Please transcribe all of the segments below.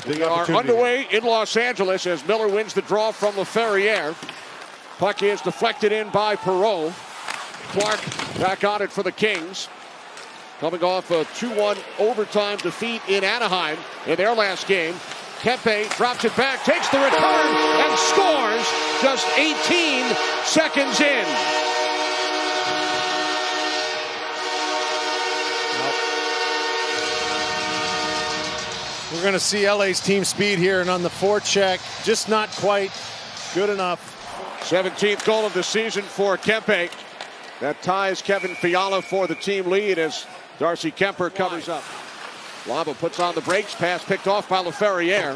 We are underway in Los Angeles as Miller wins the draw from LaFerriere. Puck is deflected in by Perreault. Clark back on it for the Kings. Coming off a 2-1 overtime defeat in Anaheim in their last game. Kuemper drops it back, takes the return, and scores just 18 seconds in. We're going to see LA's team speed here, and on the forecheck, just not quite good enough. 17th goal of the season for Kuemper. That ties Kevin Fiala for the team lead as Darcy Kuemper covers up. Lava puts on the brakes. Pass picked off by LaFerriere.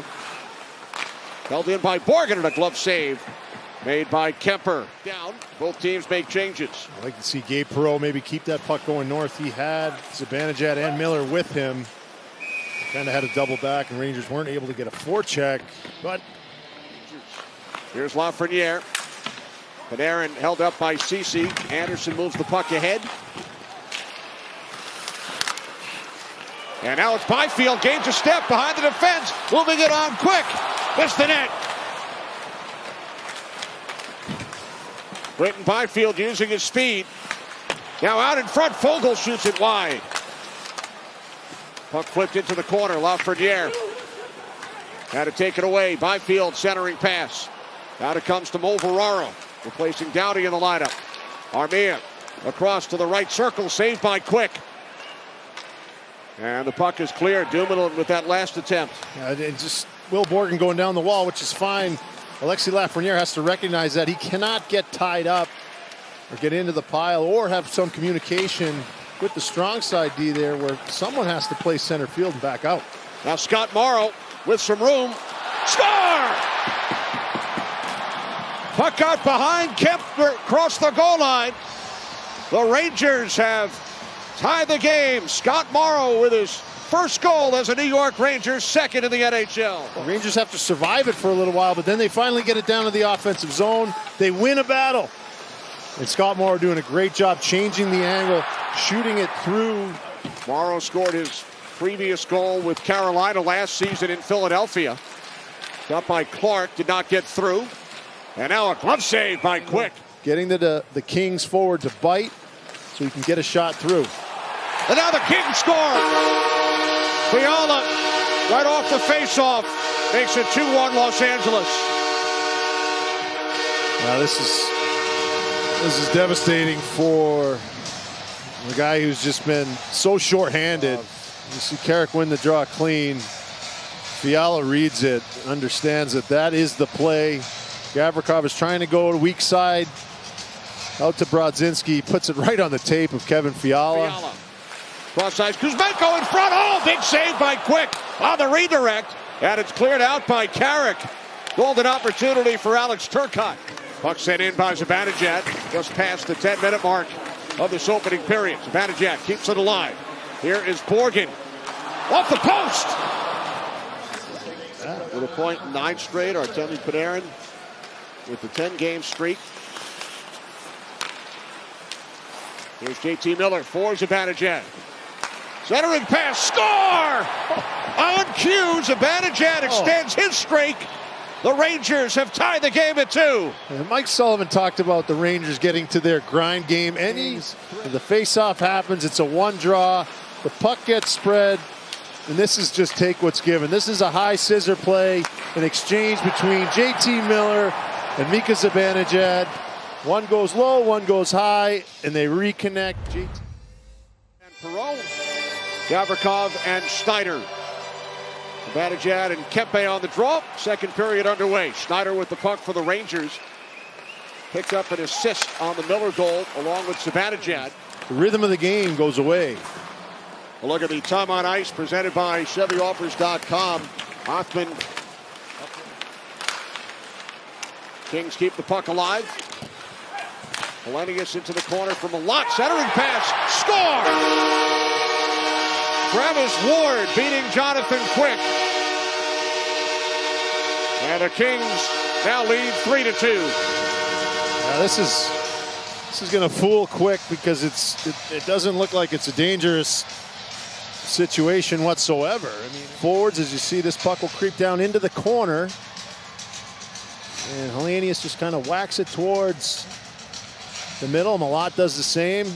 Held in by Borgen, and a glove save made by Kuemper. Down. Both teams make changes. I'd like to see Gabe Perreault maybe keep that puck going north. He had Zibanejad and Miller with him. Kind of had a double back, and Rangers weren't able to get a forecheck. But here's Lafreniere. Panarin held up by Ceci. Anderson moves the puck ahead. And now it's Byfield, gains a step behind the defense, moving it on quick. Missed the net. Britton Byfield using his speed. Now out in front, Fogle shoots it wide. Puck flipped into the corner, Lafreniere had to take it away. Byfield centering pass. Now it comes to Moveraro, replacing Doughty in the lineup. Armia across to the right circle, saved by Quick. And the puck is cleared. Dumoulin with that last attempt. And just Will Borgen going down the wall, which is fine. Alexis Lafreniere has to recognize that he cannot get tied up or get into the pile or have some communication with the strong side D there, where someone has to play center field and back out. Now Scott Morrow with some room. Score! Puck out behind Kuemper, across the goal line. The Rangers have tied the game. Scott Morrow with his first goal as a New York Rangers, second in the NHL. The Rangers have to survive it for a little while, but then they finally get it down to the offensive zone. They win a battle. And Scott Morrow doing a great job changing the angle, shooting it through. Morrow scored his previous goal with Carolina last season in Philadelphia. Got by Clark, did not get through. And now a glove save by Quick. Getting the Kings forward to bite so he can get a shot through. And now the Kings score. Fiala right off the faceoff makes it 2-1 Los Angeles. Now this is devastating for the guy who's just been so short-handed. You see Carrick win the draw clean. Fiala reads it, understands that that is the play. Gavrikov is trying to go to weak side. Out to Brodzinski, puts it right on the tape of Kevin Fiala. Cross side, Kuzmenko in front. Oh, big save by Quick on the redirect. And it's cleared out by Carrick. Golden opportunity for Alex Turcotte. Puck sent in by Zibanejad just past the 10-minute mark of this opening period. Zibanejad keeps it alive. Here is Borgen. Off the post! With a point, 9 straight. Artemi Panarin with the 10-game streak. Here's JT Miller for Zibanejad. Centering pass, score! On cue, Zibanejad extends his streak. The Rangers have tied the game at 2. And Mike Sullivan talked about the Rangers getting to their grind game. The face-off happens, it's a one draw. The puck gets spread, and this is just take what's given. This is a high scissor play, an exchange between JT Miller and Mika Zibanejad. One goes low, one goes high, and they reconnect. JT and Perreault, Gavrikov and Schneider. Zibanejad and Kuemper on the draw. Second period underway. Schneider with the puck for the Rangers. Picked up an assist on the Miller goal along with Zibanejad. The rhythm of the game goes away. A look at the time on ice presented by ChevyOffers.com. Hoffman. Kings keep the puck alive. Hellenius into the corner from a lot. Centering pass. Score! Travis Ward beating Jonathan Quick. And the Kings now lead 3-2. Now this is going to fool Quick because it doesn't look like it's a dangerous situation whatsoever. I mean, forwards, as you see, this puck will creep down into the corner. And Hellenius just kind of whacks it towards the middle. Malott does the same.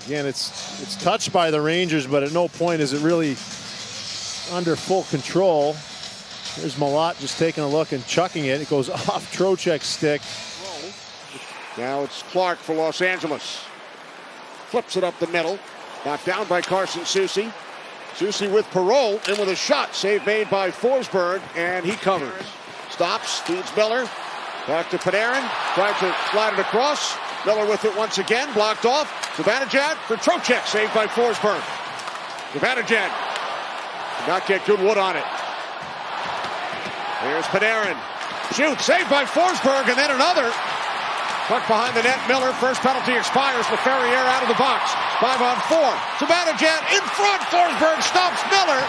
Again, it's touched by the Rangers, but at no point is it really under full control. There's Malott just taking a look and chucking it. It goes off Trocheck's stick. Now it's Clark for Los Angeles. Flips it up the middle. Knocked down by Carson Soucy. Soucy with Perreault and with a shot. Save made by Forsberg, and he covers. Stops, feeds Miller. Back to Panarin. Trying to slide it across. Miller with it once again. Blocked off. Zibanejad for Trocheck. Saved by Forsberg. Zibanejad did not get good wood on it. Here's Panarin. Shoots. Saved by Forsberg, and then another. Puck behind the net. Miller. First penalty expires. Laferriere out of the box. 5-on-4. Zibanejad in front. Forsberg stops Miller.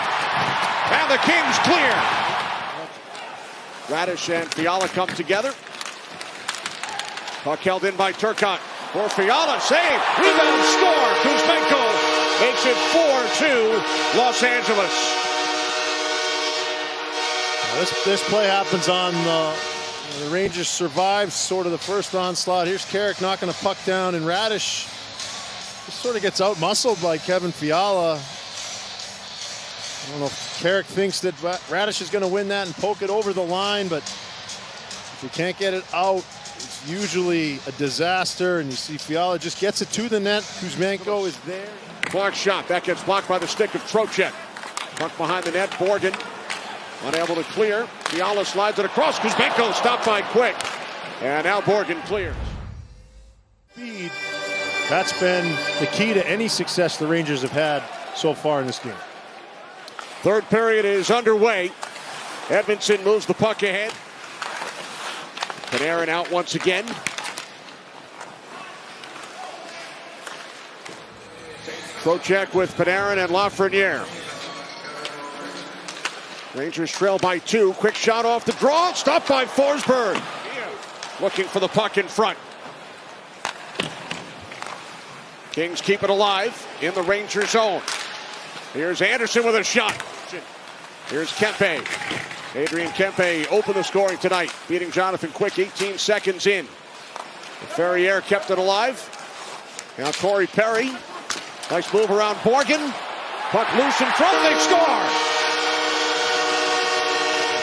And the Kings clear. Radish and Fiala come together. Puck held in by Turcotte. For Fiala. Save. Rebound. Score. Kuzmenko makes it 4-2 Los Angeles. This play happens on the Rangers survive sort of the first onslaught. Here's Carrick knocking a puck down, and Radish just sort of gets out-muscled by Kevin Fiala. I don't know if Carrick thinks that Radish is going to win that and poke it over the line, but if you can't get it out, it's usually a disaster, and you see Fiala just gets it to the net. Kuzmenko is there. Clark's shot. That gets blocked by the stick of Trocheck. Puck behind the net. Borgen unable to clear. Fiala slides it across. Kuzmenko stopped by Quick. And now Borgen clears. Speed. That's been the key to any success the Rangers have had so far in this game. Third period is underway. Edmondson moves the puck ahead. Panarin out once again. Trocheck with Panarin and Lafreniere. Rangers trail by 2. Quick shot off the draw. Stopped by Forsberg. Looking for the puck in front. Kings keep it alive in the Ranger zone. Here's Anderson with a shot. Here's Kuemper. Adrian Kuemper opened the scoring tonight, beating Jonathan Quick 18 seconds in. Ferriere kept it alive. Now Corey Perry. Nice move around Borgen. Puck loose in front. They score.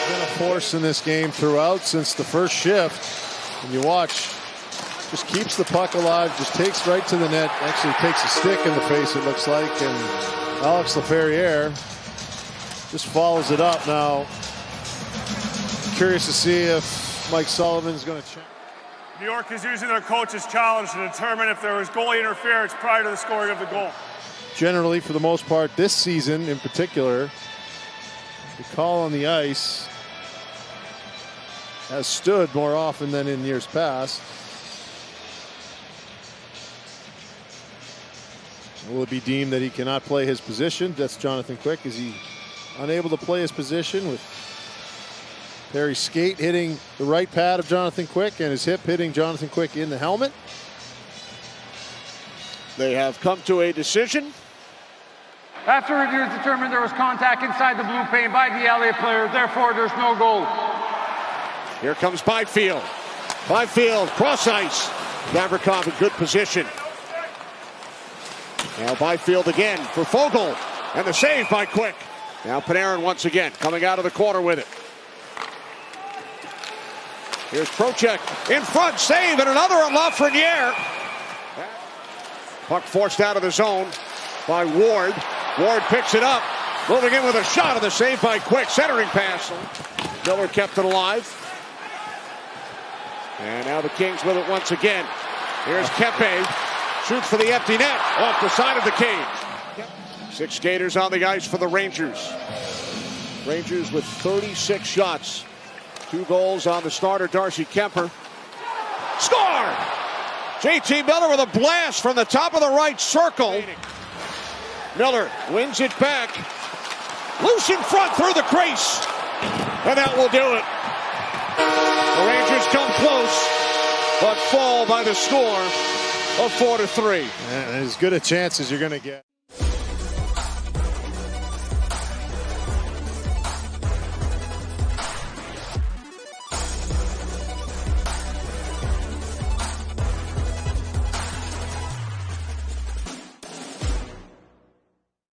Been a force in this game throughout since the first shift. And you watch, just keeps the puck alive, just takes right to the net. Actually takes a stick in the face, it looks like. And Alex Laferriere just follows it up. Now, curious to see if Mike Sullivan's going to check. New York is using their coach's challenge to determine if there was goalie interference prior to the scoring of the goal. Generally, for the most part, this season in particular, the call on the ice has stood more often than in years past. Will it be deemed that he cannot play his position? That's Jonathan Quick. Is he unable to play his position with Perry's skate hitting the right pad of Jonathan Quick and his hip hitting Jonathan Quick in the helmet? They have come to a decision. After review, it's determined there was contact inside the blue paint by the LA player. Therefore, there's no goal. Here comes Byfield. Byfield, cross ice. Gavrikov in good position. Now Byfield again for Fogle. And the save by Quick. Now Panarin once again coming out of the corner with it. Here's Trocheck in front. Save and another on Lafreniere. Puck forced out of the zone by Ward. Ward picks it up. Moving in with a shot of the save by Quick. Centering pass. Miller kept it alive. And now the Kings with it once again. Here's Kuemper. Shoots for the empty net. Off the side of the cage. 6 skaters on the ice for the Rangers. Rangers with 36 shots. 2 goals on the starter, Darcy Kuemper. Score! JT Miller with a blast from the top of the right circle. Miller wins it back. Loose in front through the crease. And that will do it. The Rangers come close, but fall by the score of 4-3. And as good a chance as you're going to get.